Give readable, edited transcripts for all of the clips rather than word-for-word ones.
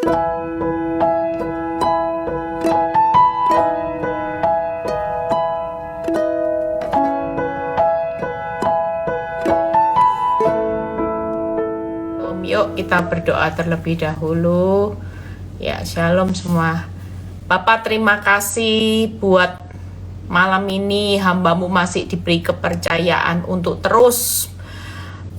Yuk kita berdoa terlebih dahulu. Ya, shalom semua. Bapak, terima kasih buat malam ini hambamu masih diberi kepercayaan untuk terus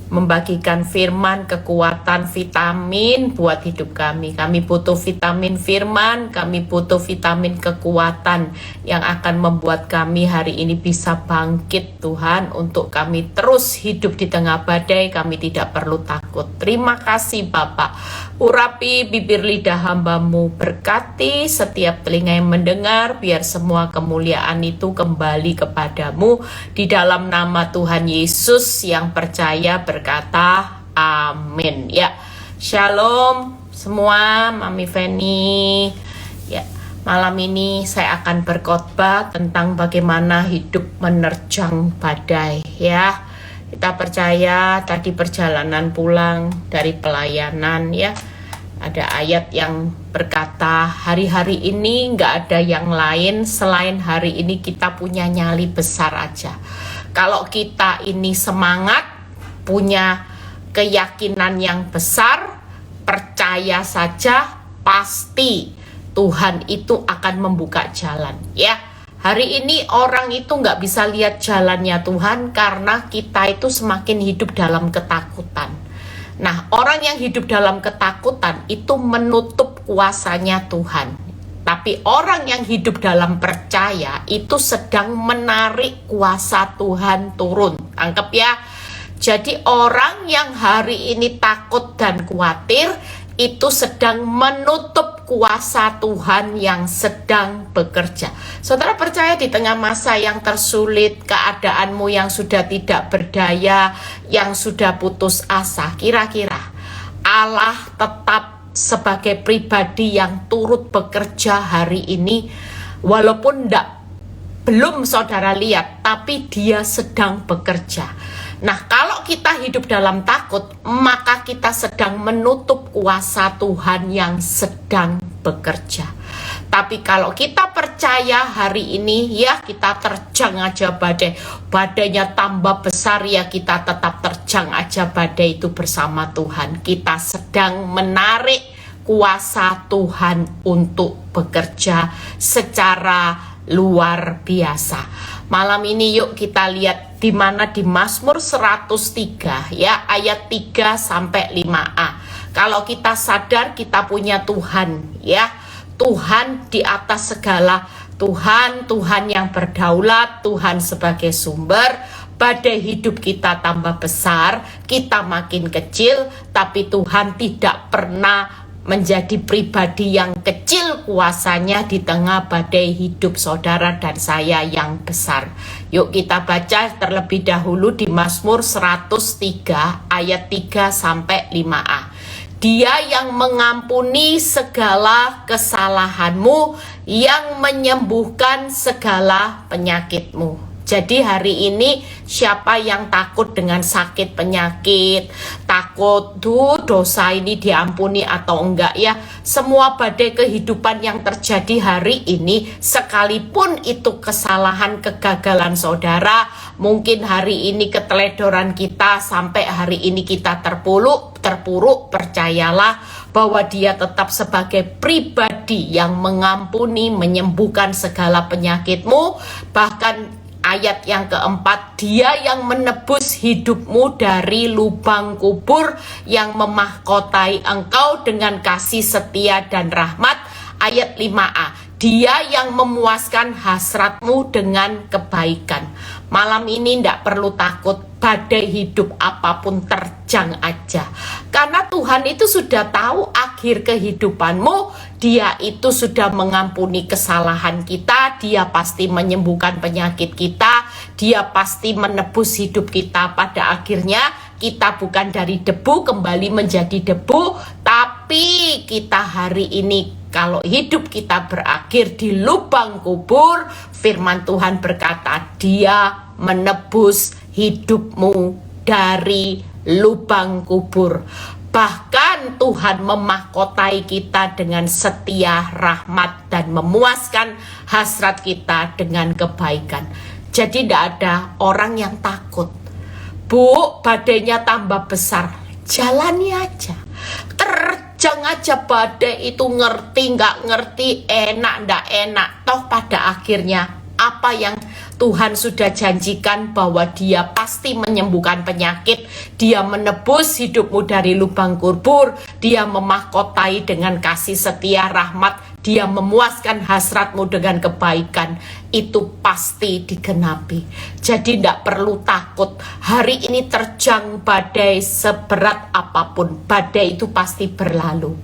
membagikan firman, kekuatan, vitamin buat hidup kami. Kami butuh vitamin firman, kami butuh vitamin kekuatan yang akan membuat kami hari ini bisa bangkit, Tuhan, untuk kami terus hidup di tengah badai. Kami tidak perlu takut. Terima kasih Bapak. Urapi bibir lidah hambamu, berkati setiap telinga yang mendengar, biar semua kemuliaan itu kembali kepadamu. Di dalam nama Tuhan Yesus yang percaya berkata amin. Ya, shalom semua, Mami Feni. Ya, malam ini saya akan berkhotbah tentang bagaimana hidup menerjang badai. Ya, kita percaya tadi perjalanan pulang dari pelayanan, ya, ada ayat yang berkata hari-hari ini nggak ada yang lain selain hari ini kita punya nyali besar aja. Kalau kita ini semangat, punya keyakinan yang besar, percaya saja pasti Tuhan itu akan membuka jalan. Ya, hari ini orang itu nggak bisa lihat jalannya Tuhan karena kita itu semakin hidup dalam ketakutan. Nah, orang yang hidup dalam ketakutan itu menutup kuasanya Tuhan. Tapi orang yang hidup dalam percaya itu sedang menarik kuasa Tuhan turun. Anggap ya. Jadi orang yang hari ini takut dan khawatir itu sedang menutup kuasa Tuhan yang sedang bekerja. Saudara percaya di tengah masa yang tersulit, keadaanmu yang sudah tidak berdaya, yang sudah putus asa, kira-kira Allah tetap sebagai pribadi yang turut bekerja hari ini, walaupun belum saudara lihat, tapi dia sedang bekerja. Nah, kalau kita hidup dalam takut, maka kita sedang menutup kuasa Tuhan yang sedang bekerja. Tapi kalau kita percaya hari ini, ya kita terjang aja badai. Badainya tambah besar, ya kita tetap terjang aja badai itu bersama Tuhan. Kita sedang menarik kuasa Tuhan untuk bekerja secara luar biasa. Malam ini yuk kita lihat di mana di Mazmur 103 ya, ayat 3 sampai 5a. Kalau kita sadar kita punya Tuhan, ya. Tuhan di atas segala, Tuhan yang berdaulat, Tuhan sebagai sumber. Badai hidup kita tambah besar, kita makin kecil, tapi Tuhan tidak pernah menjadi pribadi yang kecil kuasanya di tengah badai hidup saudara dan saya yang besar. Yuk kita baca terlebih dahulu di Mazmur 103 ayat 3 sampai 5a. Dia yang mengampuni segala kesalahanmu, yang menyembuhkan segala penyakitmu. Jadi hari ini siapa yang takut dengan sakit penyakit, takut dosa ini diampuni atau enggak ya. Semua badai kehidupan yang terjadi hari ini, sekalipun itu kesalahan, kegagalan saudara, mungkin hari ini keteledoran kita, sampai hari ini kita terpuruk, percayalah bahwa dia tetap sebagai pribadi yang mengampuni, menyembuhkan segala penyakitmu. Bahkan ayat yang keempat, dia yang menebus hidupmu dari lubang kubur, yang memahkotai engkau dengan kasih setia dan rahmat. Ayat 5a, dia yang memuaskan hasratmu dengan kebaikan. Malam ini tidak perlu takut, badai hidup apapun terjang aja. Karena Tuhan itu sudah tahu akhir kehidupanmu, dia itu sudah mengampuni kesalahan kita, dia pasti menyembuhkan penyakit kita, dia pasti menebus hidup kita. Pada akhirnya kita bukan dari debu kembali menjadi debu, tapi kita hari ini kalau hidup kita berakhir di lubang kubur, firman Tuhan berkata, dia menebus hidupmu dari lubang kubur. Bahkan Tuhan memahkotai kita dengan setia, rahmat, dan memuaskan hasrat kita dengan kebaikan. Jadi tidak ada orang yang takut. Bu, badainya tambah besar, jalani aja. Terjang aja badai itu, ngerti nggak ngerti, enak nggak enak. Toh pada akhirnya apa yang Tuhan sudah janjikan bahwa Dia pasti menyembuhkan penyakit, Dia menebus hidupmu dari lubang kubur, Dia memahkotai dengan kasih setia rahmat, Dia memuaskan hasratmu dengan kebaikan. Itu pasti digenapi. Jadi tidak perlu takut. Hari ini terjang badai seberat apapun, badai itu pasti berlalu.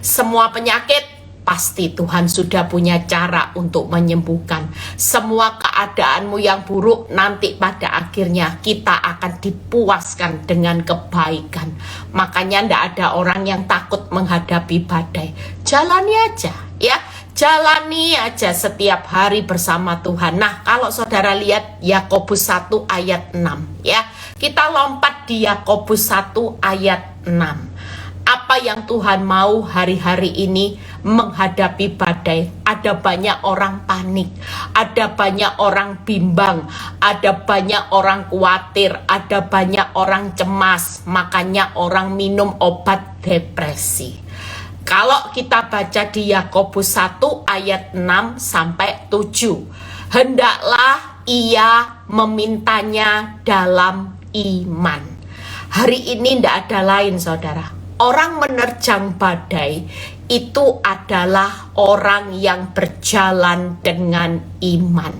Semua penyakit pasti Tuhan sudah punya cara untuk menyembuhkan. Semua keadaanmu yang buruk nanti pada akhirnya kita akan dipuaskan dengan kebaikan. Makanya tidak ada orang yang takut menghadapi badai. Jalani aja ya. Jalani aja setiap hari bersama Tuhan. Nah, kalau saudara lihat Yakobus 1 ayat 6 ya. Kita lompat di Yakobus 1 ayat 6. Apa yang Tuhan mau hari-hari ini menghadapi badai? Ada banyak orang panik, ada banyak orang bimbang, ada banyak orang khawatir, ada banyak orang cemas. Makanya orang minum obat depresi. Kalau kita baca di Yakobus 1 ayat 6 sampai 7, hendaklah ia memintanya dalam iman. Hari ini tidak ada lain, saudara. Orang menerjang badai itu adalah orang yang berjalan dengan iman.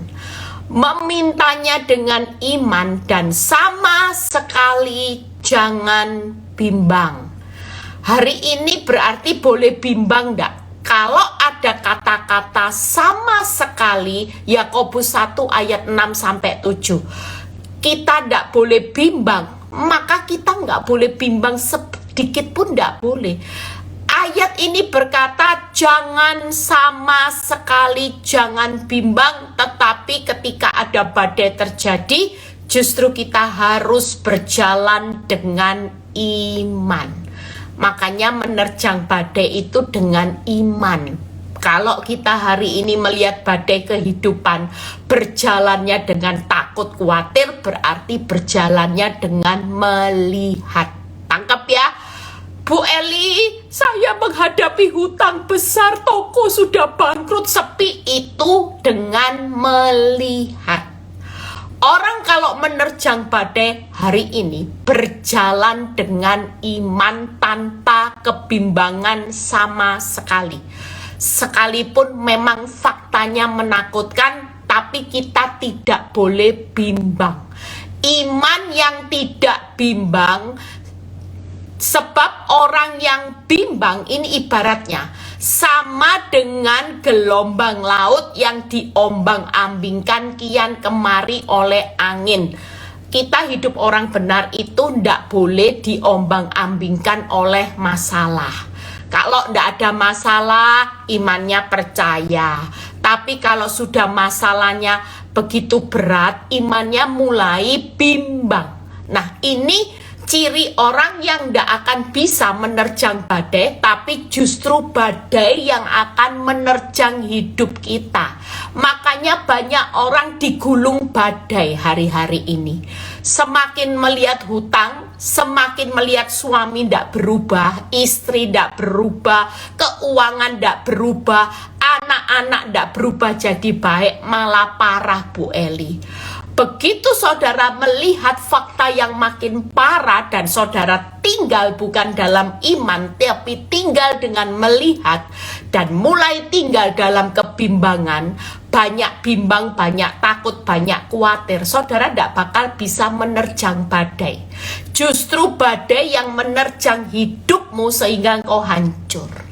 Memintanya dengan iman dan sama sekali jangan bimbang. Hari ini berarti boleh bimbang enggak? Kalau ada kata-kata sama sekali, Yakobus 1 ayat 6 sampai 7, kita enggak boleh bimbang, maka kita enggak boleh bimbang sedikit pun enggak boleh. Ayat ini berkata jangan sama sekali jangan bimbang, tetapi ketika ada badai terjadi, justru kita harus berjalan dengan iman. Makanya menerjang badai itu dengan iman. Kalau kita hari ini melihat badai kehidupan, berjalannya dengan takut khawatir, berarti berjalannya dengan melihat. Tangkap ya. Bu Eli, saya menghadapi hutang besar, toko sudah bangkrut, sepi. Itu dengan melihat. Orang kalau menerjang badai hari ini berjalan dengan iman tanpa kebimbangan sama sekali. Sekalipun memang faktanya menakutkan, tapi kita tidak boleh bimbang. Iman yang tidak bimbang, sebab orang yang bimbang ini ibaratnya sama dengan gelombang laut yang diombang-ambingkan kian kemari oleh angin. Kita hidup orang benar itu ndak boleh diombang-ambingkan oleh masalah. Kalau ndak ada masalah, imannya percaya. Tapi kalau sudah masalahnya begitu berat, imannya mulai bimbang. Nah, ini ciri orang yang tidak akan bisa menerjang badai, tapi justru badai yang akan menerjang hidup kita. Makanya banyak orang digulung badai hari-hari ini. Semakin melihat hutang, semakin melihat suami tidak berubah, istri tidak berubah, keuangan tidak berubah, anak-anak tidak berubah jadi baik, malah parah Bu Eli. Begitu saudara melihat fakta yang makin parah dan saudara tinggal bukan dalam iman, tapi tinggal dengan melihat dan mulai tinggal dalam kebimbangan, banyak bimbang, banyak takut, banyak khawatir, saudara tidak bakal bisa menerjang badai. Justru badai yang menerjang hidupmu sehingga engkau hancur.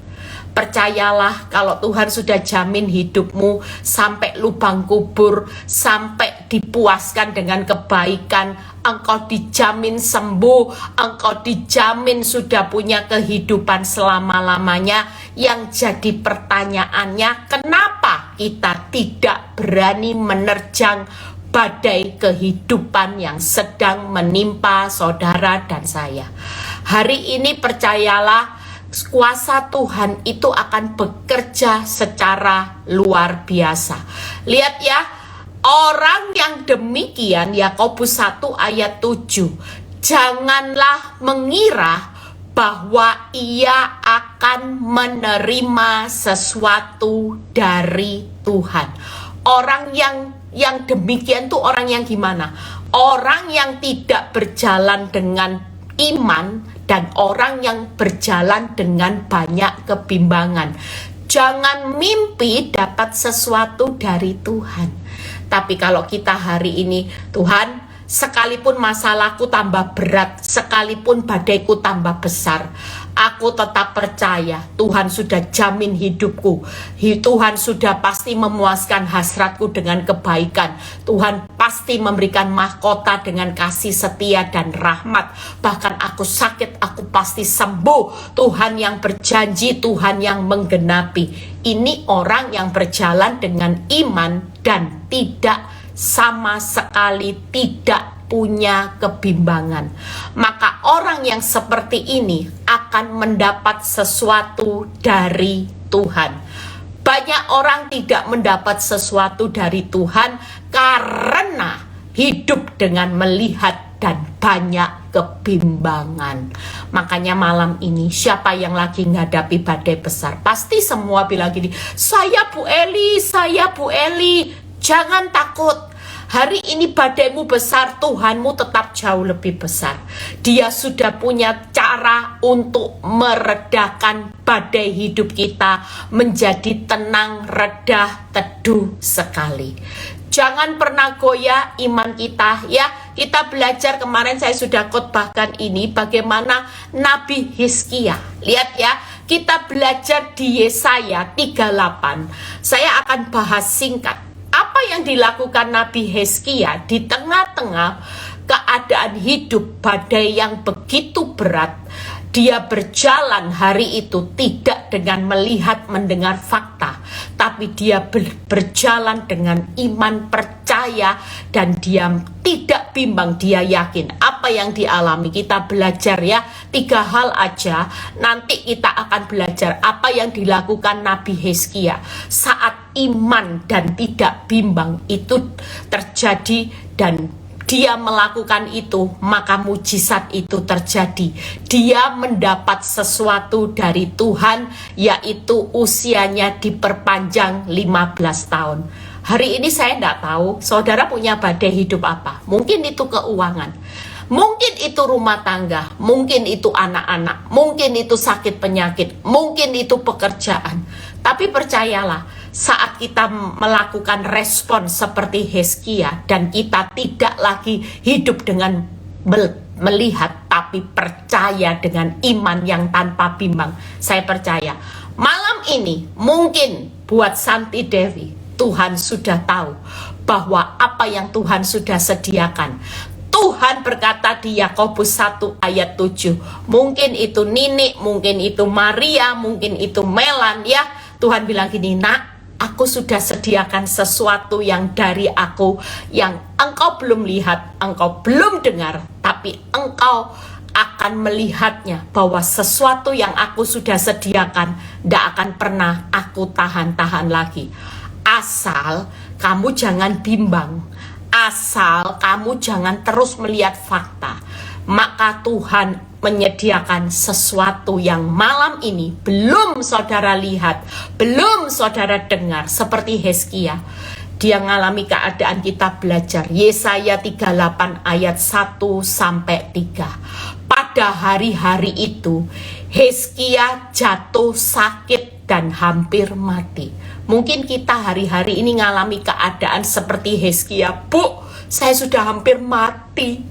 Percayalah, kalau Tuhan sudah jamin hidupmu sampai lubang kubur, sampai dipuaskan dengan kebaikan, engkau dijamin sembuh, engkau dijamin sudah punya kehidupan selama-lamanya. Yang jadi pertanyaannya, kenapa kita tidak berani menerjang badai kehidupan yang sedang menimpa saudara dan saya? Hari ini percayalah, kuasa Tuhan itu akan bekerja secara luar biasa. Lihat ya, orang yang demikian, Yakobus 1 ayat 7, janganlah mengira bahwa ia akan menerima sesuatu dari Tuhan. Orang yang demikian tuh orang yang gimana? Orang yang tidak berjalan dengan iman dan orang yang berjalan dengan banyak kebimbangan. Jangan mimpi dapat sesuatu dari Tuhan. Tapi kalau kita hari ini, Tuhan, sekalipun masalahku tambah berat, sekalipun badaiku tambah besar, aku tetap percaya Tuhan sudah jamin hidupku. Tuhan sudah pasti memuaskan hasratku dengan kebaikan. Tuhan pasti memberikan mahkota dengan kasih setia dan rahmat. Bahkan aku sakit, aku pasti sembuh. Tuhan yang berjanji, Tuhan yang menggenapi. Ini orang yang berjalan dengan iman dan tidak sama sekali tidak punya kebimbangan. Maka orang yang seperti ini akan mendapat sesuatu dari Tuhan. Banyak orang tidak mendapat sesuatu dari Tuhan karena hidup dengan melihat dan banyak kebimbangan. Makanya malam ini siapa yang lagi menghadapi badai besar, pasti semua bilang gini, saya Bu Eli, jangan takut. Hari ini badaimu besar, Tuhanmu tetap jauh lebih besar. Dia sudah punya cara untuk meredakan badai hidup kita menjadi tenang, redah, teduh sekali. Jangan pernah goyah iman kita ya. Kita belajar kemarin, saya sudah khotbahkan ini bagaimana Nabi Hizkia. Lihat ya, kita belajar di Yesaya 38. Saya akan bahas singkat. Apa yang dilakukan Nabi Hizkia di tengah-tengah keadaan hidup badai yang begitu berat? Dia berjalan hari itu tidak dengan melihat mendengar fakta, tapi dia berjalan dengan iman, percaya, dan dia tidak bimbang. Dia yakin apa yang dialami. Kita belajar ya 3 hal aja. Nanti kita akan belajar apa yang dilakukan Nabi Hizkia saat iman dan tidak bimbang itu terjadi, dan dia melakukan itu, maka mujizat itu terjadi. Dia mendapat sesuatu dari Tuhan, yaitu usianya diperpanjang 15 tahun. Hari ini saya tidak tahu, saudara punya badai hidup apa? Mungkin itu keuangan, mungkin itu rumah tangga, mungkin itu anak-anak, mungkin itu sakit penyakit, mungkin itu pekerjaan. Tapi percayalah, saat kita melakukan respon seperti Hizkia dan kita tidak lagi hidup dengan melihat tapi percaya dengan iman yang tanpa bimbang, saya percaya malam ini mungkin buat Santi Dewi, Tuhan sudah tahu bahwa apa yang Tuhan sudah sediakan. Tuhan berkata di Yakobus 1 ayat 7, mungkin itu Nini, mungkin itu Maria, mungkin itu Melan ya. Tuhan bilang gini, nak, aku sudah sediakan sesuatu yang dari aku, yang engkau belum lihat, engkau belum dengar, tapi engkau akan melihatnya, bahwa sesuatu yang aku sudah sediakan tidak akan pernah aku tahan-tahan lagi. Asal kamu jangan bimbang, asal kamu jangan terus melihat fakta, maka Tuhan menyediakan sesuatu yang malam ini belum saudara lihat, belum saudara dengar. Seperti Hizkia, dia mengalami keadaan. Kita belajar Yesaya 38 ayat 1-3. Pada hari-hari itu Hizkia jatuh sakit dan hampir mati. Mungkin kita hari-hari ini mengalami keadaan seperti Hizkia. Bu, saya sudah hampir mati,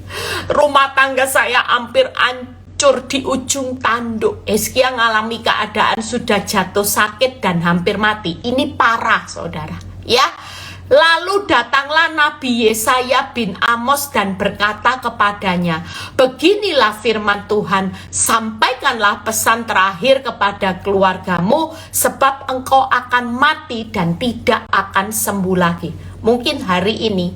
rumah tangga saya hampir hancur di ujung tanduk. Hizkia mengalami keadaan sudah jatuh sakit dan hampir mati. Ini parah saudara ya. Lalu datanglah Nabi Yesaya bin Amos dan berkata kepadanya, beginilah firman Tuhan, sampaikanlah pesan terakhir kepada keluargamu, sebab engkau akan mati dan tidak akan sembuh lagi. Mungkin hari ini,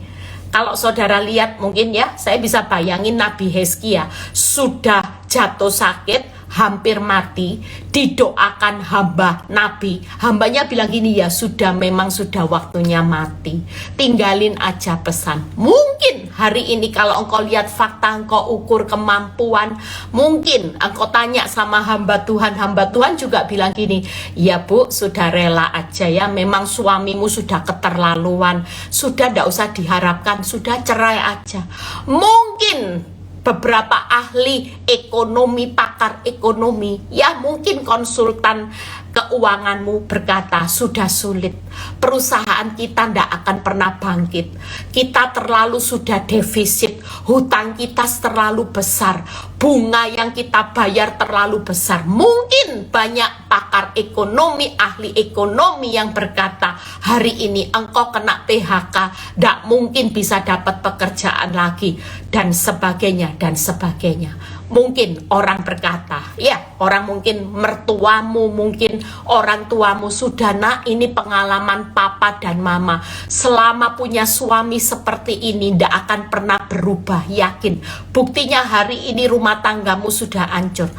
kalau saudara lihat, mungkin ya, saya bisa bayangin Nabi Hizkia sudah jatuh sakit, hampir mati, didoakan hamba nabi. Hambanya bilang gini, ya sudah, memang sudah waktunya mati, tinggalin aja pesan. Mungkin hari ini kalau engkau lihat fakta, engkau ukur kemampuan, mungkin engkau tanya sama hamba Tuhan juga bilang gini, ya Bu, sudah rela aja ya, memang suamimu sudah keterlaluan, sudah tidak usah diharapkan, sudah cerai aja. Mungkin beberapa ahli ekonomi, pakar ekonomi, ya mungkin konsultan keuanganmu berkata, sudah sulit, perusahaan kita tidak akan pernah bangkit, kita terlalu sudah defisit, hutang kita terlalu besar, bunga yang kita bayar terlalu besar. Mungkin banyak pakar ekonomi, ahli ekonomi yang berkata, hari ini engkau kena PHK, tidak mungkin bisa dapat pekerjaan lagi, dan sebagainya, dan sebagainya. Mungkin orang berkata, ya orang mungkin mertuamu, mungkin orang tuamu, sudah nak, ini pengalaman papa dan mama, selama punya suami seperti ini tidak akan pernah berubah, yakin. Buktinya hari ini rumah tanggamu sudah hancur.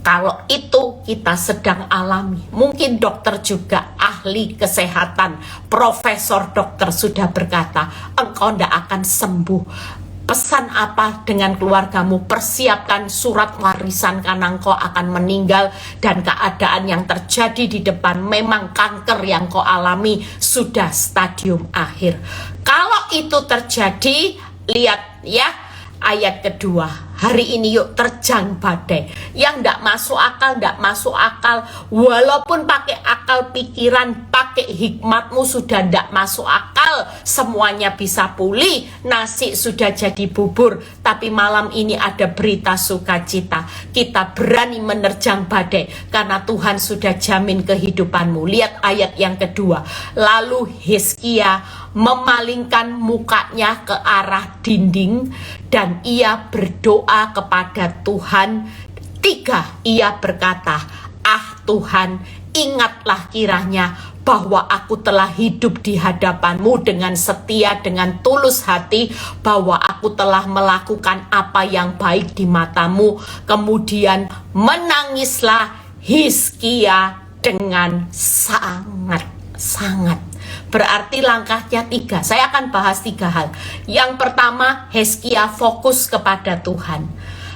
Kalau itu kita sedang alami, mungkin dokter juga, ahli kesehatan, profesor dokter sudah berkata, engkau tidak akan sembuh. Pesan apa dengan keluargamu? Persiapkan surat warisan karena engkau akan meninggal, dan keadaan yang terjadi di depan memang kanker yang kau alami sudah stadium akhir. Kalau itu terjadi, lihat ya ayat kedua. Hari ini yuk terjang badai. Yang tidak masuk akal, walaupun pakai akal pikiran, pakai hikmatmu sudah tidak masuk akal, semuanya bisa pulih, nasi sudah jadi bubur. Tapi malam ini ada berita sukacita, kita berani menerjang badai karena Tuhan sudah jamin kehidupanmu. Lihat ayat yang kedua. Lalu Hizkia memalingkan mukanya ke arah dinding dan ia berdoa kepada Tuhan. 3, ia berkata, ah Tuhan, ingatlah kiranya bahwa aku telah hidup di hadapanmu dengan setia, dengan tulus hati, bahwa aku telah melakukan apa yang baik di matamu. Kemudian menangislah Hizkia dengan sangat. Berarti langkahnya 3. Saya akan bahas 3 hal. Yang pertama, Hizkia fokus kepada Tuhan.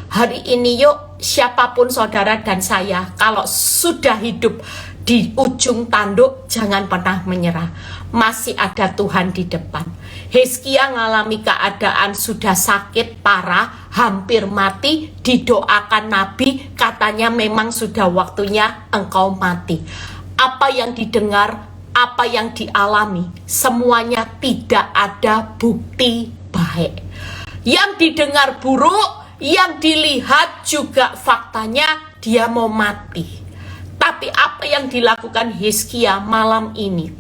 Hari ini yuk, siapapun saudara dan saya, kalau sudah hidup di ujung tanduk, jangan pernah menyerah. Masih ada Tuhan di depan. Hizkia ngalami keadaan sudah sakit parah, hampir mati, didoakan nabi, katanya memang sudah waktunya engkau mati. Apa yang didengar, apa yang dialami, semuanya tidak ada bukti baik. Yang didengar buruk, yang dilihat juga faktanya dia mau mati. Tapi apa yang dilakukan Hizkia malam ini?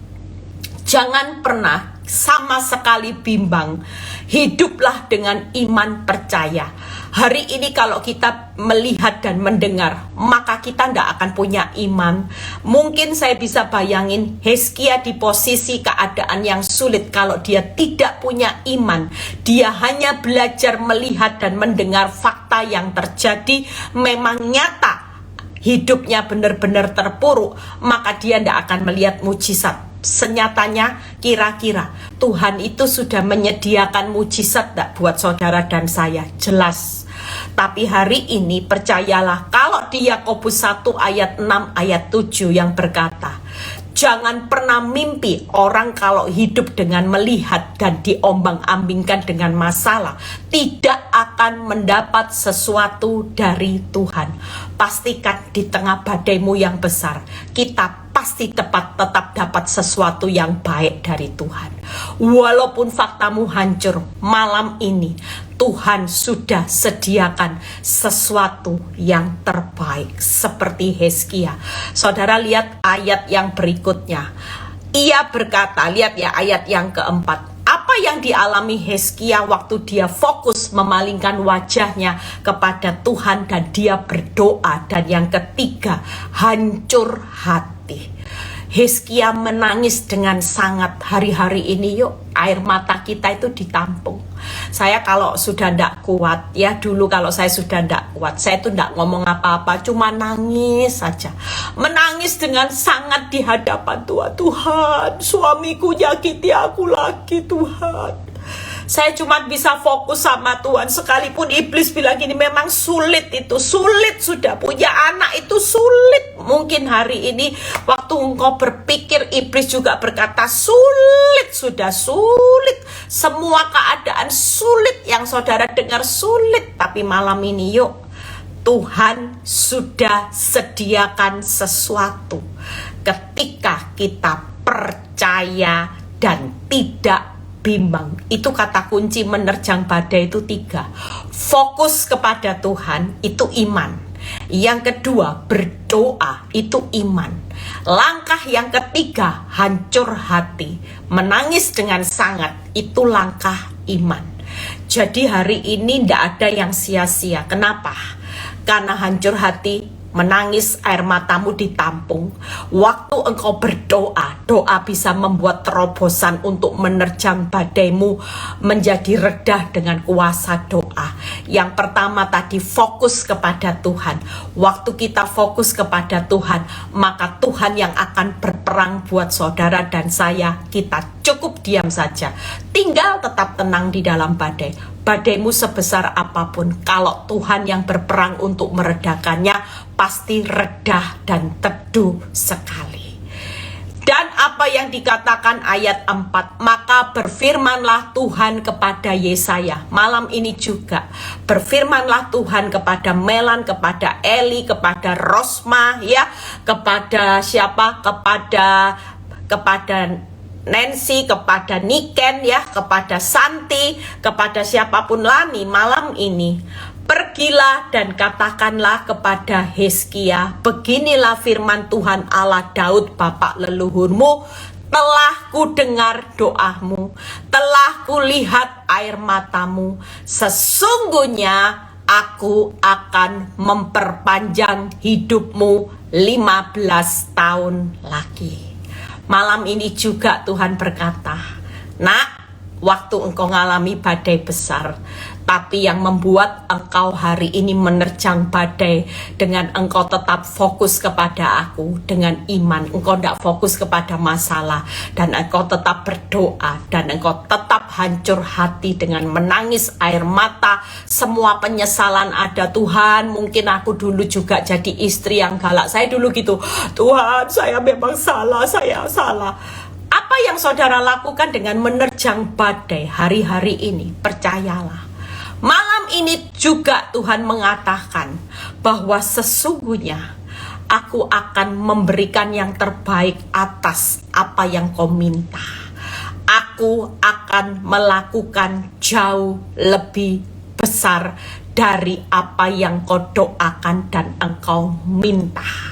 Jangan pernah sama sekali bimbang. Hiduplah dengan iman percaya. Hari ini kalau kita melihat dan mendengar, maka kita tidak akan punya iman. Mungkin saya bisa bayangin Hizkia di posisi keadaan yang sulit. Kalau dia tidak punya iman, dia hanya belajar melihat dan mendengar fakta yang terjadi, memang nyata hidupnya benar-benar terpuruk, maka dia tidak akan melihat mujizat. Senyatanya kira-kira Tuhan itu sudah menyediakan mujizat tak buat saudara dan saya? Jelas. Tapi hari ini percayalah, kalau di Yakobus 1 ayat 6 ayat 7 yang berkata, jangan pernah mimpi orang kalau hidup dengan melihat dan diombang-ambingkan dengan masalah, tidak akan mendapat sesuatu dari Tuhan. Pastikan di tengah badaimu yang besar, kita pasti tetap dapat sesuatu yang baik dari Tuhan. Walaupun faktamu hancur, malam ini Tuhan sudah sediakan sesuatu yang terbaik seperti Hizkia. Saudara lihat ayat yang berikutnya. Ia berkata, lihat ya ayat yang keempat. Apa yang dialami Hizkia waktu dia fokus memalingkan wajahnya kepada Tuhan dan dia berdoa. Dan yang ketiga, hancur hati. Hizkia menangis dengan sangat. Hari-hari ini yuk, air mata kita itu ditampung. Saya kalau sudah ndak kuat, ya dulu kalau saya sudah ndak kuat, saya tuh ndak ngomong apa-apa, cuma nangis saja. Menangis dengan sangat di hadapan Tuhan. Tuhan, suamiku nyakiti aku lagi Tuhan. Saya cuma bisa fokus sama Tuhan. Sekalipun iblis bilang gini, memang sulit itu. Sulit sudah, punya anak itu sulit. Mungkin hari ini waktu engkau berpikir, iblis juga berkata sulit, sudah sulit. Semua keadaan sulit yang saudara dengar sulit. Tapi malam ini yuk, Tuhan sudah sediakan sesuatu. Ketika kita percaya dan tidak bimbang. Itu kata kunci menerjang badai itu 3. Fokus kepada Tuhan itu iman. Yang kedua, berdoa itu iman. Langkah yang ketiga, hancur hati, menangis dengan sangat, itu langkah iman. Jadi hari ini tidak ada yang sia-sia. Kenapa? Karena hancur hati, menangis, air matamu ditampung. Waktu engkau berdoa, doa bisa membuat terobosan untuk menerjang badaimu menjadi redah dengan kuasa doa. Yang pertama tadi, fokus kepada Tuhan. Waktu kita fokus kepada Tuhan, maka Tuhan yang akan berperang buat saudara dan saya. Kita cukup diam saja, tinggal tetap tenang di dalam badai. Badaimu sebesar apapun, kalau Tuhan yang berperang untuk meredakannya, pasti redah dan teduh sekali. Dan apa yang dikatakan ayat 4, maka berfirmanlah Tuhan kepada Yesaya. Malam ini juga berfirmanlah Tuhan kepada Melan, kepada Eli, kepada Rosma, ya, kepada siapa? Kepada Nancy, kepada Niken, ya, kepada Santi, kepada siapapun Lani malam ini. Pergilah dan katakanlah kepada Hizkia, beginilah firman Tuhan Allah Daud bapak leluhurmu, telah ku dengar doamu, telah ku lihat air matamu, sesungguhnya aku akan memperpanjang hidupmu 15 tahun lagi. Malam ini juga Tuhan berkata, nak, waktu engkau ngalami badai besar, tapi yang membuat engkau hari ini menerjang badai dengan engkau tetap fokus kepada aku dengan iman. Engkau tidak fokus kepada masalah, dan engkau tetap berdoa, dan engkau tetap hancur hati dengan menangis air mata. Semua penyesalan ada. Tuhan, mungkin aku dulu juga jadi istri yang galak. Saya dulu gitu, Tuhan, saya memang salah, saya salah. Apa yang saudara lakukan dengan menerjang badai hari-hari ini? Percayalah, malam ini juga Tuhan mengatakan bahwa sesungguhnya aku akan memberikan yang terbaik atas apa yang kau minta. Aku akan melakukan jauh lebih besar dari apa yang kau doakan dan engkau minta.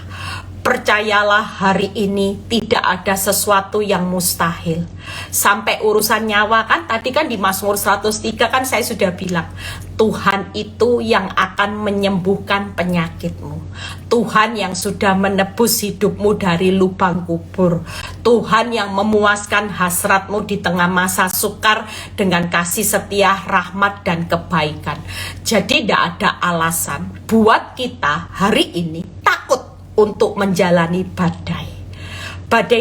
Percayalah, hari ini tidak ada sesuatu yang mustahil. Sampai urusan nyawa, kan tadi kan di Mazmur 103 kan saya sudah bilang, Tuhan itu yang akan menyembuhkan penyakitmu. Tuhan yang sudah menebus hidupmu dari lubang kubur. Tuhan yang memuaskan hasratmu di tengah masa sukar dengan kasih setia, rahmat dan kebaikan. Jadi tidak ada alasan buat kita hari ini takut untuk menjalani badai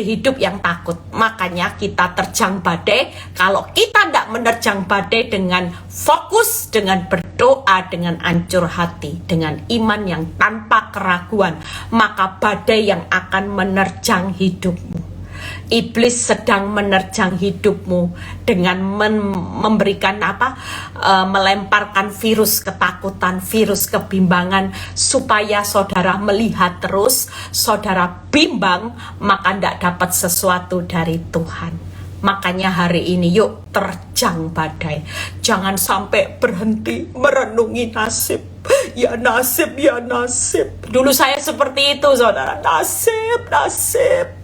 hidup yang takut. Makanya kita terjang badai. Kalau kita tidak menerjang badai dengan fokus, dengan berdoa, dengan ancur hati, dengan iman yang tanpa keraguan, maka badai yang akan menerjang hidupmu. Iblis sedang menerjang hidupmu dengan memberikan melemparkan virus ketakutan, virus kebimbangan, supaya saudara melihat terus, saudara bimbang, maka tidak dapat sesuatu dari Tuhan. Makanya hari ini yuk terjang badai. Jangan sampai berhenti merenungi nasib. Ya nasib, ya nasib. Dulu saya seperti itu, saudara. Nasib, nasib.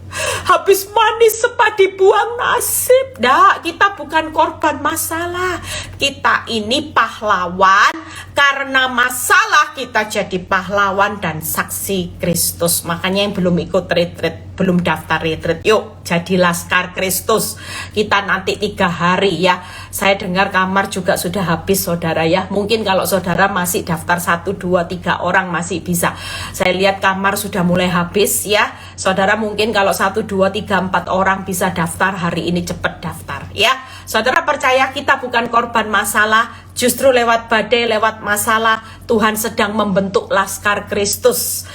Habis mana manis sepadi buang nasib. Dah, kita bukan korban masalah. Kita ini pahlawan. Karena masalah kita jadi pahlawan dan saksi Kristus. Makanya yang belum ikut retreat, belum daftar retreat, yuk jadi Laskar Kristus. Kita nanti 3 hari ya. Saya dengar kamar juga sudah habis saudara ya. Mungkin kalau saudara masih daftar 1, 2, 3 orang masih bisa. Saya lihat kamar sudah mulai habis ya. Saudara mungkin kalau 1, 2, 3, 4 orang bisa daftar hari ini, cepat daftar ya. Saudara percaya kita bukan korban masalah, justru lewat badai, lewat masalah, Tuhan sedang membentuk Laskar Kristus.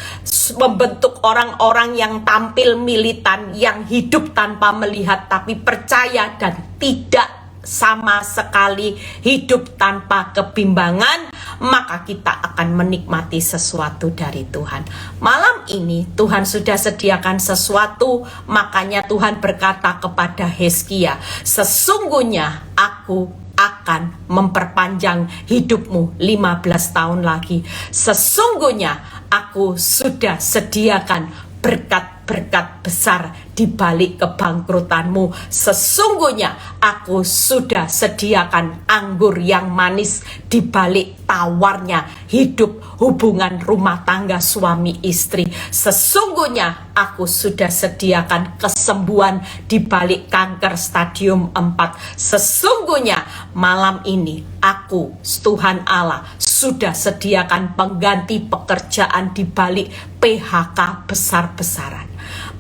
Membentuk orang-orang yang tampil militan, yang hidup tanpa melihat tapi percaya dan tidak sama sekali hidup tanpa kebimbangan, maka kita akan menikmati sesuatu dari Tuhan. Malam ini Tuhan sudah sediakan sesuatu, makanya Tuhan berkata kepada Hezkia, sesungguhnya aku akan memperpanjang hidupmu 15 tahun lagi. Sesungguhnya aku sudah sediakan berkat-berkat besar di balik kebangkrutanmu. Sesungguhnya aku sudah sediakan anggur yang manis di balik tawarnya hidup hubungan rumah tangga suami istri. Sesungguhnya aku sudah sediakan kesembuhan di balik kanker stadium 4. Sesungguhnya malam ini aku, Tuhan Allah, sudah sediakan pengganti pekerjaan di balik PHK besar-besaran.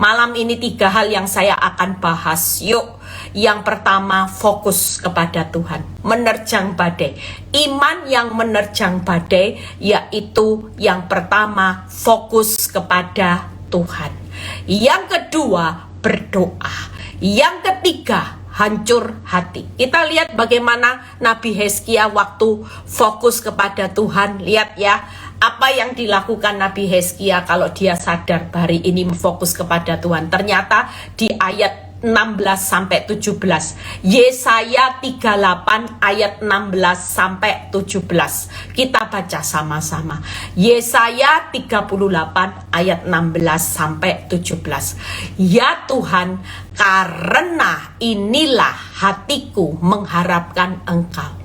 Malam ini 3 hal yang saya akan bahas. Yuk, yang pertama fokus kepada Tuhan, menerjang badai. Iman yang menerjang badai, yaitu yang pertama fokus kepada Tuhan. Yang kedua berdoa. Yang ketiga hancur hati. Kita lihat bagaimana Nabi Hezkia waktu fokus kepada Tuhan. Lihat ya, apa yang dilakukan Nabi Hezkia kalau dia sadar hari ini fokus kepada Tuhan. Ternyata di ayat 16 sampai 17. Yesaya 38 ayat 16 sampai 17. Kita baca sama-sama. Yesaya 38 ayat 16 sampai 17. Ya Tuhan, karena inilah hatiku mengharapkan Engkau.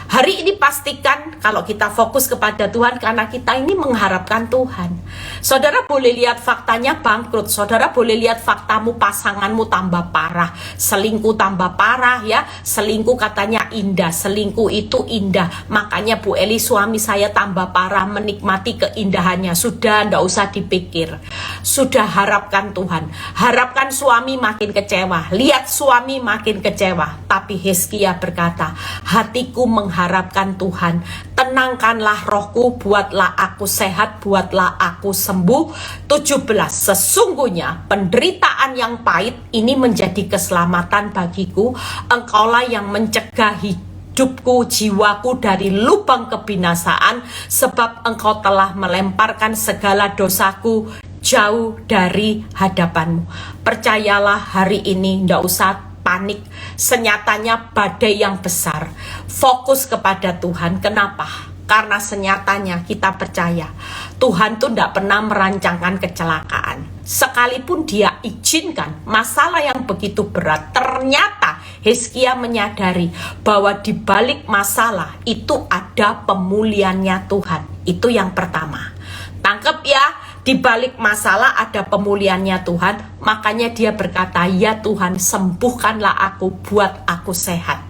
Hari ini pastikan kalau kita fokus kepada Tuhan karena kita ini mengharapkan Tuhan. Saudara boleh lihat faktanya bangkrut. Saudara boleh lihat faktamu pasanganmu tambah parah. Selingkuh tambah parah ya. Selingkuh katanya indah. Selingkuh itu indah. Makanya Bu Eli suami saya tambah parah menikmati keindahannya. Sudah ndak usah dipikir. Sudah harapkan Tuhan. Harapkan suami makin kecewa. Lihat suami makin kecewa. Tapi Hezkia berkata, hatiku mengharapkan Tuhan. Tenangkanlah rohku, buatlah aku sehat, buatlah aku sembuh. 17. Sesungguhnya penderitaan yang pahit ini menjadi keselamatan bagiku. Engkaulah yang mencegah hidupku, jiwaku dari lubang kebinasaan, sebab Engkau telah melemparkan segala dosaku jauh dari hadapanmu. Percayalah hari ini, ndak usah panik. Senyatanya badai yang besar. Fokus kepada Tuhan. Kenapa? Karena senyatanya kita percaya Tuhan tuh tidak pernah merancangkan kecelakaan. Sekalipun dia izinkan masalah yang begitu berat, ternyata Hezkia menyadari bahwa di balik masalah itu ada pemulihannya Tuhan. Itu yang pertama. Tangkep ya, di balik masalah ada pemulihannya Tuhan. Makanya dia berkata, ya Tuhan, sembuhkanlah aku, buat aku sehat.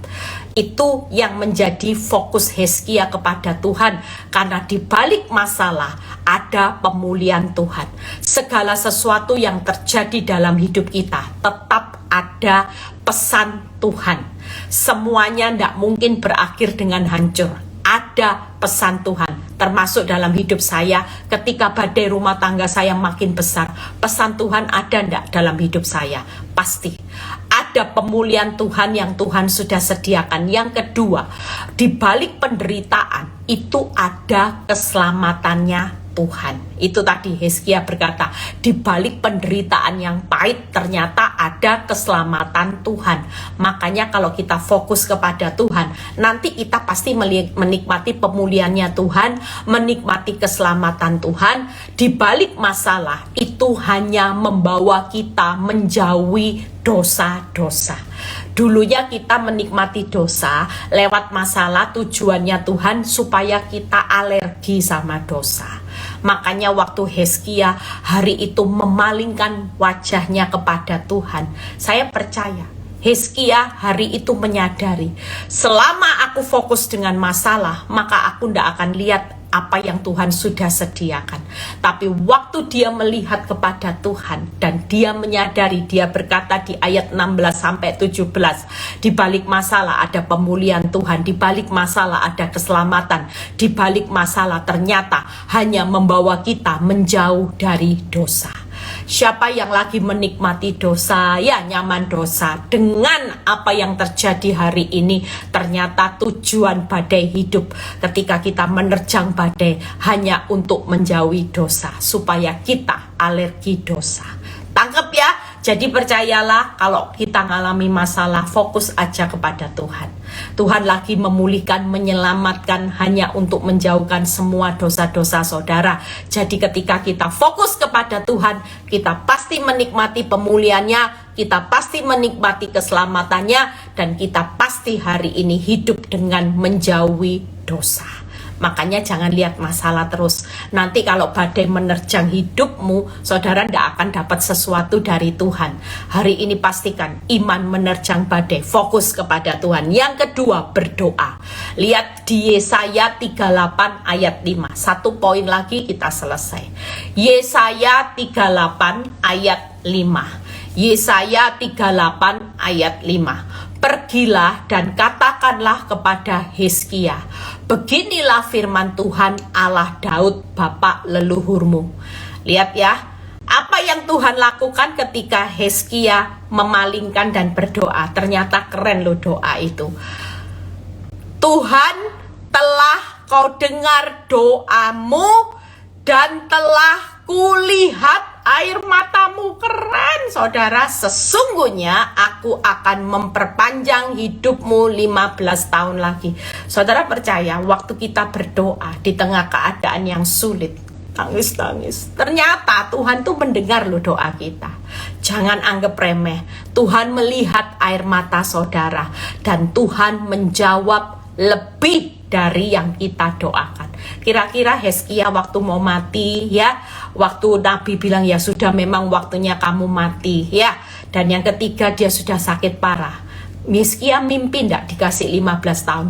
Itu yang menjadi fokus Hezkia kepada Tuhan. Karena di balik masalah ada pemulihan Tuhan. Segala sesuatu yang terjadi dalam hidup kita tetap ada pesan Tuhan. Semuanya tidak mungkin berakhir dengan hancur. Ada pesan Tuhan. Termasuk dalam hidup saya, ketika badai rumah tangga saya makin besar, pesan Tuhan ada enggak dalam hidup saya? Pasti. Ada pemulihan Tuhan yang Tuhan sudah sediakan. Yang kedua, di balik penderitaan itu ada keselamatannya Tuhan. Itu tadi Hezkia berkata, di balik penderitaan yang pahit ternyata ada keselamatan Tuhan. Makanya kalau kita fokus kepada Tuhan, nanti kita pasti menikmati pemulihannya Tuhan, menikmati keselamatan Tuhan. Di balik masalah itu hanya membawa kita menjauhi dosa-dosa. Dulunya kita menikmati dosa, lewat masalah tujuannya Tuhan supaya kita alergi sama dosa. Makanya waktu Hizkia hari itu memalingkan wajahnya kepada Tuhan, saya percaya Hizkia hari itu menyadari, selama aku fokus dengan masalah, maka aku tidak akan lihat apa yang Tuhan sudah sediakan. Tapi waktu dia melihat kepada Tuhan dan dia menyadari, dia berkata di ayat 16-17, di balik masalah ada pemulihan Tuhan, di balik masalah ada keselamatan, di balik masalah ternyata hanya membawa kita menjauh dari dosa. Siapa yang lagi menikmati dosa, ya nyaman dosa. Dengan apa yang terjadi hari ini, ternyata tujuan badai hidup ketika kita menerjang badai hanya untuk menjauhi dosa, supaya kita alergi dosa. Tangkap ya. Jadi percayalah, kalau kita ngalami masalah, fokus aja kepada Tuhan. Tuhan lagi memulihkan, menyelamatkan hanya untuk menjauhkan semua dosa-dosa saudara. Jadi ketika kita fokus kepada Tuhan, kita pasti menikmati pemulihannya, kita pasti menikmati keselamatannya, dan kita pasti hari ini hidup dengan menjauhi dosa. Makanya jangan lihat masalah terus. Nanti kalau badai menerjang hidupmu, saudara tidak akan dapat sesuatu dari Tuhan. Hari ini pastikan iman menerjang badai, fokus kepada Tuhan. Yang kedua, berdoa. Lihat di Yesaya 38 ayat 5. Satu poin lagi kita selesai. Yesaya 38 ayat 5. Yesaya 38 ayat 5. Pergilah dan katakanlah kepada Hizkia, beginilah firman Tuhan Allah Daud Bapa leluhurmu. Lihat ya, apa yang Tuhan lakukan ketika Hizkia memalingkan dan berdoa. Ternyata keren loh doa itu. Tuhan telah kau dengar doamu dan telah kulihat air matamu. Keren saudara, sesungguhnya aku akan memperpanjang hidupmu 15 tahun lagi. Saudara percaya waktu kita berdoa di tengah keadaan yang sulit, tangis-tangis, ternyata Tuhan tuh mendengar loh doa kita. Jangan anggap remeh. Tuhan melihat air mata saudara dan Tuhan menjawab lebih dari yang kita doakan. Kira-kira Hizkia waktu mau mati ya, waktu Nabi bilang ya sudah memang waktunya kamu mati ya, dan yang ketiga dia sudah sakit parah. Hizkia mimpi enggak dikasih 15 tahun?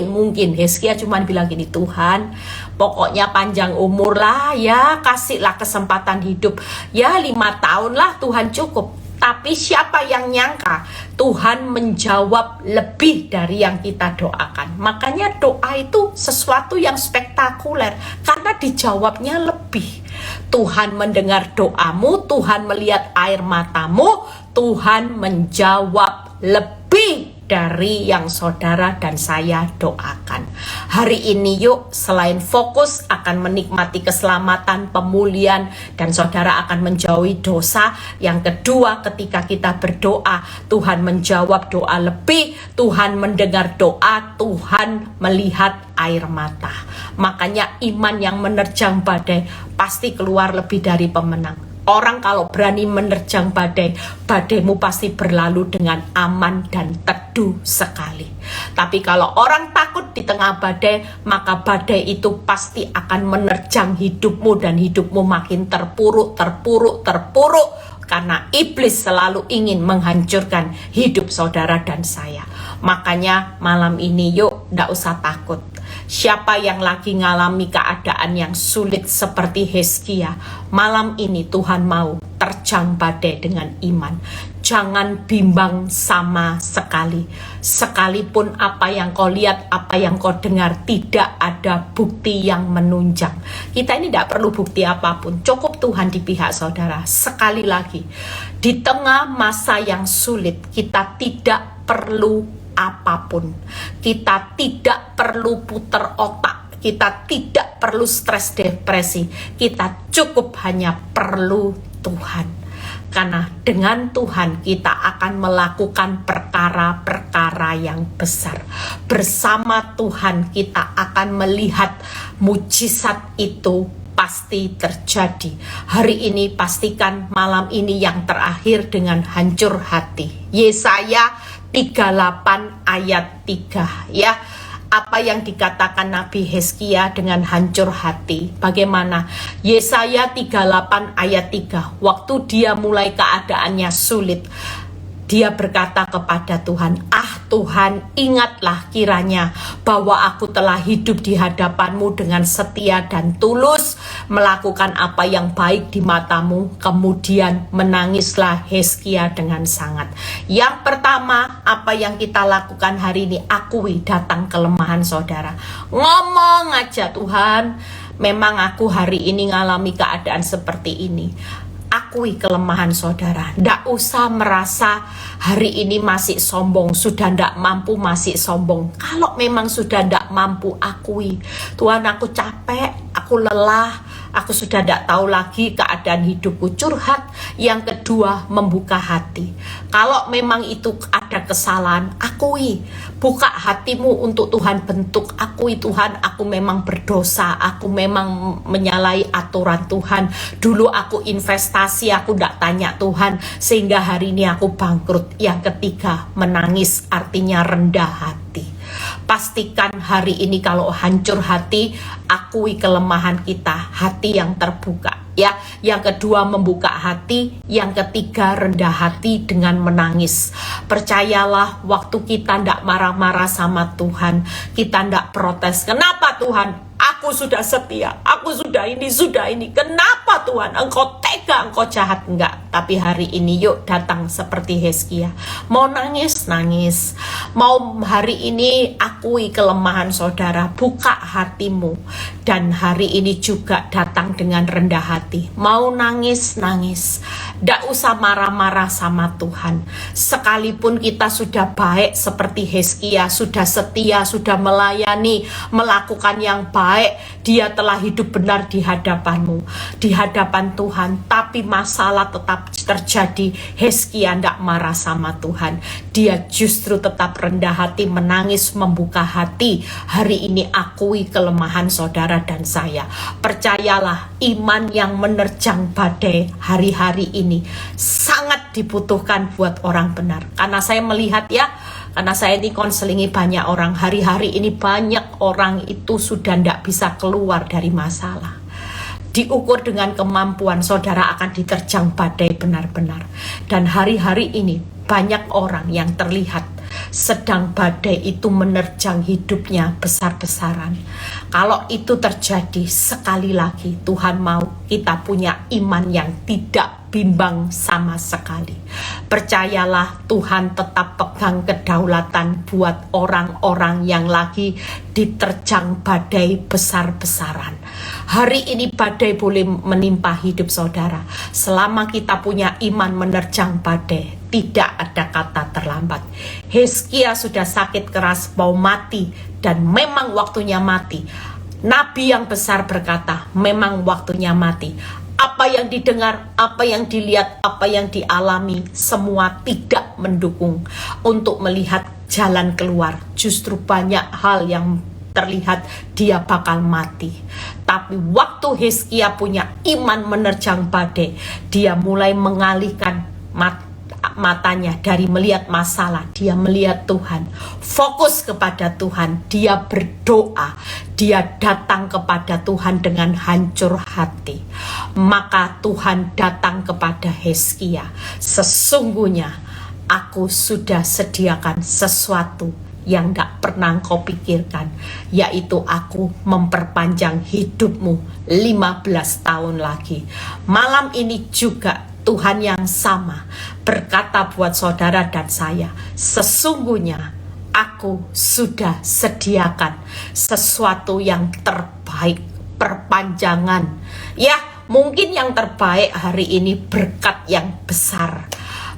Mungkin Hizkia cuma bilang gini, Tuhan pokoknya panjang umur lah ya, kasihlah kesempatan hidup ya 5 tahun lah Tuhan cukup. Tapi siapa yang nyangka Tuhan menjawab lebih dari yang kita doakan. Makanya doa itu sesuatu yang spektakuler karena dijawabnya lebih. Tuhan mendengar doamu, Tuhan melihat air matamu, Tuhan menjawab lebih dari yang saudara dan saya doakan. Hari ini yuk, selain fokus akan menikmati keselamatan, pemulihan, dan saudara akan menjauhi dosa. Yang kedua, ketika kita berdoa, Tuhan menjawab doa lebih, Tuhan mendengar doa, Tuhan melihat air mata. Makanya iman yang menerjang badai pasti keluar lebih dari pemenang. Orang kalau berani menerjang badai, badaimu pasti berlalu dengan aman dan teduh sekali. Tapi kalau orang takut di tengah badai, maka badai itu pasti akan menerjang hidupmu dan hidupmu makin terpuruk. Karena iblis selalu ingin menghancurkan hidup saudara dan saya. Makanya malam ini yuk, gak usah takut. Siapa yang lagi ngalami keadaan yang sulit seperti Hizkia, malam ini Tuhan mau terjang badai dengan iman. Jangan bimbang sama sekali. Sekalipun apa yang kau lihat, apa yang kau dengar, tidak ada bukti yang menunjang. Kita ini tidak perlu bukti apapun, cukup Tuhan di pihak saudara. Sekali lagi, di tengah masa yang sulit, kita tidak perlu apapun. Kita tidak perlu putar otak. Kita tidak perlu stres depresi. Kita cukup hanya perlu Tuhan. Karena dengan Tuhan kita akan melakukan perkara-perkara yang besar. Bersama Tuhan kita akan melihat mujizat itu pasti terjadi. Hari ini pastikan malam ini yang terakhir dengan hancur hati. Yesaya 38 ayat 3 ya. Apa yang dikatakan Nabi Hizkia dengan hancur hati. Bagaimana? Yesaya 38 ayat 3. Waktu dia mulai keadaannya sulit, dia berkata kepada Tuhan, Tuhan, ingatlah kiranya bahwa aku telah hidup di hadapanmu dengan setia dan tulus, melakukan apa yang baik di matamu. Kemudian menangislah Hizkia dengan sangat. Yang pertama, apa yang kita lakukan hari ini, akui datang kelemahan saudara. Ngomong aja, Tuhan, memang aku hari ini ngalami keadaan seperti ini. Akui kelemahan saudara. Nggak usah merasa hari ini masih sombong, sudah nggak mampu masih sombong. Kalau memang sudah nggak mampu, akui. Tuhan, aku capek, aku lelah, aku sudah nggak tahu lagi keadaan hidupku. Curhat. Yang kedua, membuka hati. Kalau memang itu ada kesalahan, akui. Buka hatimu untuk Tuhan bentuk. Akui, Tuhan, aku memang berdosa, aku memang menyalahi aturan Tuhan. Dulu aku investasi, aku tidak tanya Tuhan, sehingga hari ini aku bangkrut. Yang ketiga, menangis, artinya rendah hati. Pastikan hari ini kalau hancur hati, akui kelemahan kita, hati yang terbuka. Ya, yang kedua membuka hati, yang ketiga rendah hati dengan menangis. Percayalah, waktu kita tidak marah-marah sama Tuhan, kita tidak protes. Kenapa Tuhan? Aku sudah setia, aku sudah ini. Kenapa Tuhan? Engkau tega, engkau jahat. Enggak, tapi hari ini yuk datang seperti Hizkia. Mau nangis, nangis. Mau hari ini akui kelemahan saudara, buka hatimu. Dan hari ini juga datang dengan rendah hati. Mau nangis, nangis. Tidak usah marah-marah sama Tuhan. Sekalipun kita sudah baik seperti Hizkia, sudah setia, sudah melayani, melakukan yang baik, dia telah hidup benar di hadapanmu, di hadapan Tuhan. Tapi masalah tetap terjadi. Hizkia tidak marah sama Tuhan. Dia justru tetap rendah hati, menangis, membuka hati. Hari ini akui kelemahan saudara dan saya. Percayalah, iman yang menerjang badai hari-hari ini sangat dibutuhkan buat orang benar. Karena saya melihat ya, karena saya ini konselingi banyak orang, hari-hari ini banyak orang itu sudah tidak bisa keluar dari masalah. Diukur dengan kemampuan, saudara akan diterjang badai benar-benar. Dan hari-hari ini banyak orang yang terlihat sedang badai itu menerjang hidupnya besar-besaran. Kalau itu terjadi, sekali lagi Tuhan mau kita punya iman yang tidak bimbang sama sekali. Percayalah, Tuhan tetap pegang kedaulatan buat orang-orang yang lagi diterjang badai besar-besaran. Hari ini badai boleh menimpa hidup saudara. Selama kita punya iman menerjang badai, tidak ada kata terlambat. Hizkia sudah sakit keras, mau mati, dan memang waktunya mati. Nabi yang besar berkata, memang waktunya mati. Apa yang didengar, apa yang dilihat, apa yang dialami, semua tidak mendukung untuk melihat jalan keluar. Justru banyak hal yang terlihat dia bakal mati. Tapi waktu Hizkia punya iman menerjang badai, dia mulai mengalihkan matanya dari melihat masalah, dia melihat Tuhan, fokus kepada Tuhan, dia berdoa, dia datang kepada Tuhan dengan hancur hati. Maka Tuhan datang kepada Hizkia, sesungguhnya aku sudah sediakan sesuatu yang gak pernah kau pikirkan, yaitu aku memperpanjang hidupmu 15 tahun lagi. Malam ini juga Tuhan yang sama berkata buat saudara dan saya, sesungguhnya aku sudah sediakan sesuatu yang terbaik, perpanjangan. Ya, mungkin yang terbaik hari ini berkat yang besar.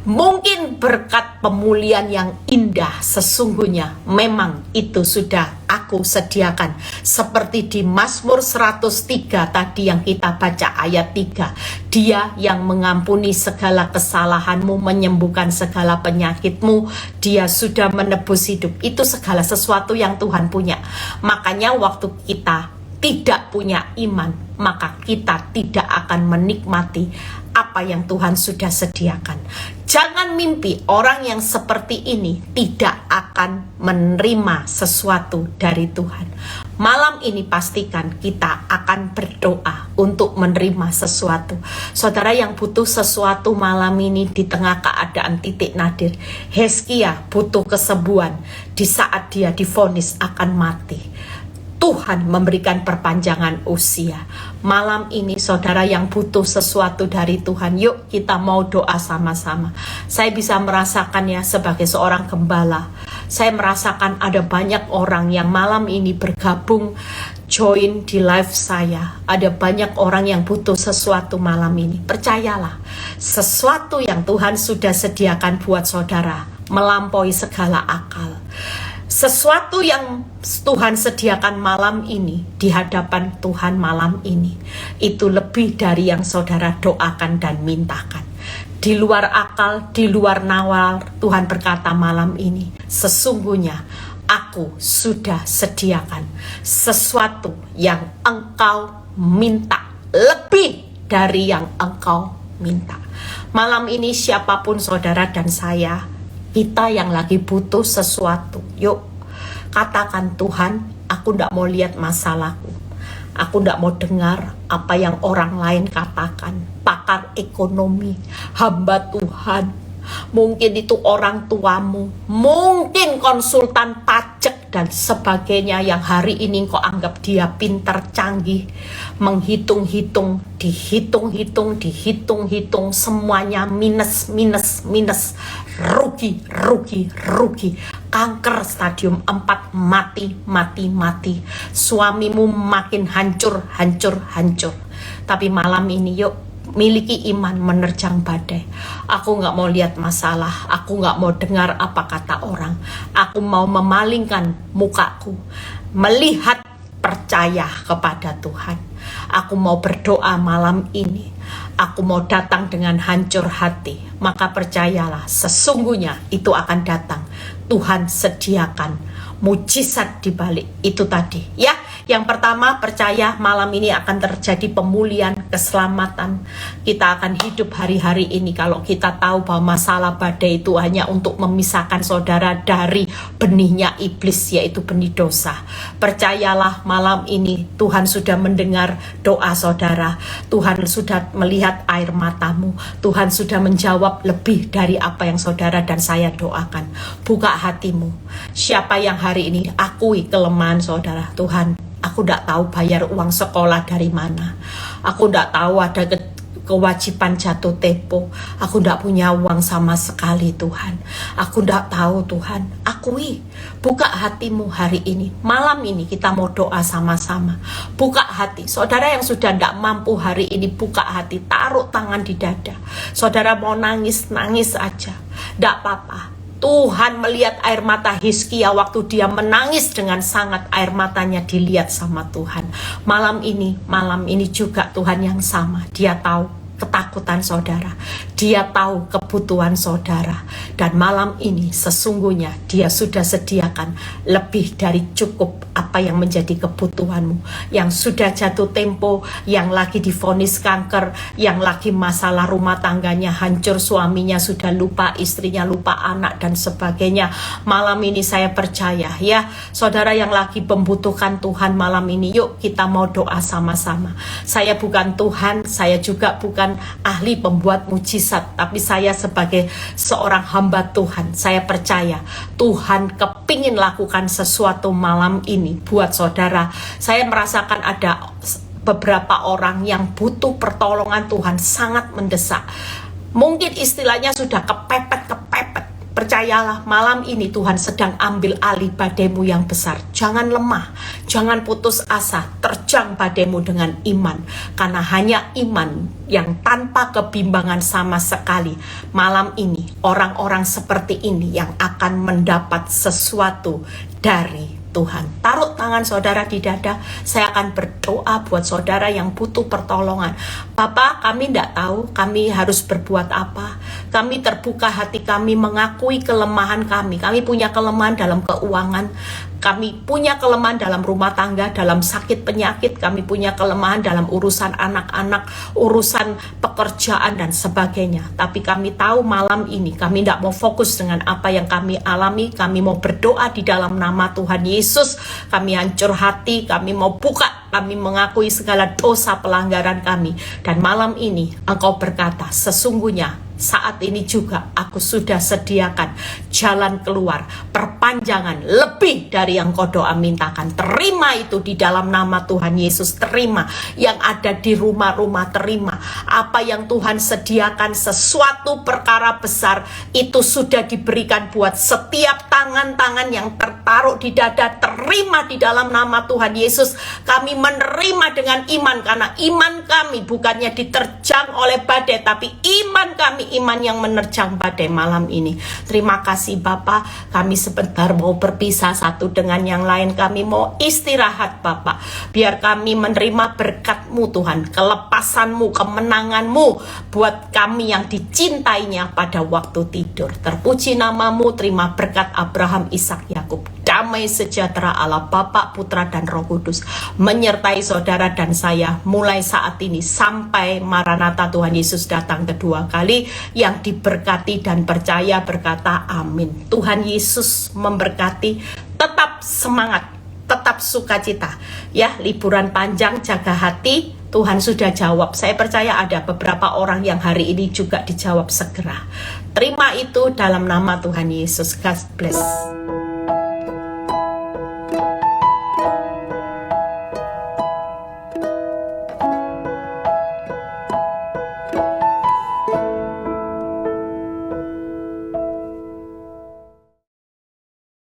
Mungkin berkat pemulihan yang indah, sesungguhnya memang itu sudah aku aku sediakan. Seperti di Mazmur 103 tadi yang kita baca ayat 3. Dia yang mengampuni segala kesalahanmu, menyembuhkan segala penyakitmu. Dia sudah menebus hidup. Itu segala sesuatu yang Tuhan punya. Makanya waktu kita tidak punya iman, maka kita tidak akan menikmati apa yang Tuhan sudah sediakan. Jangan mimpi orang yang seperti ini tidak akan menerima sesuatu dari Tuhan. Malam ini pastikan kita akan berdoa untuk menerima sesuatu. Saudara yang butuh sesuatu malam ini di tengah keadaan titik nadir, Hizkia butuh kesembuhan di saat dia divonis akan mati. Tuhan memberikan perpanjangan usia. Malam ini saudara yang butuh sesuatu dari Tuhan, yuk kita mau doa sama-sama. Saya bisa merasakan ya sebagai seorang gembala, saya merasakan ada banyak orang yang malam ini bergabung join di live saya. Ada banyak orang yang butuh sesuatu malam ini. Percayalah, sesuatu yang Tuhan sudah sediakan buat saudara melampaui segala akal. Sesuatu yang Tuhan sediakan malam ini di hadapan Tuhan malam ini, itu lebih dari yang saudara doakan dan mintakan. Di luar akal, di luar nalar, Tuhan berkata malam ini, sesungguhnya aku sudah sediakan sesuatu yang engkau minta, lebih dari yang engkau minta. Malam ini siapapun saudara dan saya, kita yang lagi butuh sesuatu, yuk katakan, Tuhan, aku tidak mau lihat masalahku. Aku tidak mau dengar apa yang orang lain katakan. Pakar ekonomi, hamba Tuhan, mungkin itu orang tuamu, mungkin konsultan pajak dan sebagainya yang hari ini kau anggap dia pintar, canggih, menghitung-hitung, dihitung-hitung, semuanya minus, rugi, kanker stadium 4, mati, suamimu makin hancur. Tapi malam ini yuk, miliki iman menerjang badai. Aku gak mau lihat masalah, aku gak mau dengar apa kata orang. Aku mau memalingkan mukaku, melihat, percaya kepada Tuhan. Aku mau berdoa malam ini. Aku mau datang dengan hancur hati. Maka percayalah, sesungguhnya itu akan datang. Tuhan sediakan mujizat di balik itu tadi. Ya, yang pertama percaya malam ini akan terjadi pemulihan, keselamatan. Kita akan hidup hari-hari ini kalau kita tahu bahwa masalah badai itu hanya untuk memisahkan saudara dari benihnya iblis, yaitu benih dosa. Percayalah malam ini Tuhan sudah mendengar doa saudara. Tuhan sudah melihat air matamu. Tuhan sudah menjawab lebih dari apa yang saudara dan saya doakan. Buka hatimu. Siapa yang hari ini akui kelemahan saudara, Tuhan, aku tidak tahu bayar uang sekolah dari mana. Aku tidak tahu ada kewajiban jatuh tempo. Aku tidak punya uang sama sekali Tuhan. Aku tidak tahu Tuhan. Akui. Buka hatimu hari ini. Malam ini kita mau doa sama-sama. Buka hati. Saudara yang sudah tidak mampu hari ini, buka hati. Taruh tangan di dada. Saudara mau nangis, nangis aja. Tidak apa-apa. Tuhan melihat air mata Hizkia waktu dia menangis dengan sangat, air matanya dilihat sama Tuhan. Malam ini juga Tuhan yang sama. Dia tahu ketakutan saudara, dia tahu kebutuhan saudara, dan malam ini sesungguhnya dia sudah sediakan lebih dari cukup apa yang menjadi kebutuhanmu. Yang sudah jatuh tempo, yang lagi divonis kanker, yang lagi masalah rumah tangganya hancur, suaminya sudah lupa, istrinya lupa anak dan sebagainya. Malam ini saya percaya ya, saudara yang lagi membutuhkan Tuhan malam ini, yuk kita mau doa sama-sama. Saya bukan Tuhan, saya juga bukan ahli pembuat mujizat, tapi saya sebagai seorang hamba Tuhan, saya percaya Tuhan kepingin lakukan sesuatu malam ini buat saudara. Saya merasakan ada beberapa orang yang butuh pertolongan Tuhan, sangat mendesak. Mungkin istilahnya sudah kepepet. Percayalah, malam ini Tuhan sedang ambil alih badaimu yang besar. Jangan lemah, jangan putus asa, terjang badaimu dengan iman. Karena hanya iman yang tanpa kebimbangan sama sekali. Malam ini, orang-orang seperti ini yang akan mendapat sesuatu dari Tuhan. Taruh tangan saudara di dada, saya akan berdoa buat saudara yang butuh pertolongan. Bapak, kami tidak tahu kami harus berbuat apa. Kami terbuka hati kami mengakui kelemahan kami. Kami punya kelemahan dalam keuangan. Kami punya kelemahan dalam rumah tangga, dalam sakit penyakit. Kami punya kelemahan dalam urusan anak-anak, urusan pekerjaan dan sebagainya. Tapi kami tahu malam ini kami tidak mau fokus dengan apa yang kami alami. Kami mau berdoa di dalam nama Tuhan Yesus. Kami hancur hati, kami mau buka, kami mengakui segala dosa pelanggaran kami. Dan malam ini Engkau berkata, sesungguhnya saat ini juga aku sudah sediakan jalan keluar, perpanjangan lebih dari yang kau doa mintakan. Terima itu di dalam nama Tuhan Yesus. Terima yang ada di rumah-rumah, terima apa yang Tuhan sediakan. Sesuatu perkara besar itu sudah diberikan buat setiap tangan-tangan yang tertaruh di dada. Terima di dalam nama Tuhan Yesus. Kami menerima dengan iman, karena iman kami bukannya diterjang oleh badai, tapi iman kami iman yang menerjang badai malam ini. Terima kasih Bapak, kami sebentar mau berpisah satu dengan yang lain. Kami mau istirahat Bapak, biar kami menerima berkat-Mu Tuhan, kelepasan-Mu, kemenangan-Mu buat kami yang dicintainya pada waktu tidur. Terpuji nama-Mu, terima berkat Abraham, Ishak, Yakub. Damai sejahtera Allah Bapa, Putra dan Roh Kudus menyertai saudara dan saya mulai saat ini sampai Maranatha Tuhan Yesus datang kedua kali. Yang diberkati dan percaya berkata amin. Tuhan Yesus memberkati. Tetap semangat, tetap sukacita ya. Liburan panjang, jaga hati. Tuhan sudah jawab. Saya percaya ada beberapa orang yang hari ini juga dijawab segera. Terima itu dalam nama Tuhan Yesus. God bless.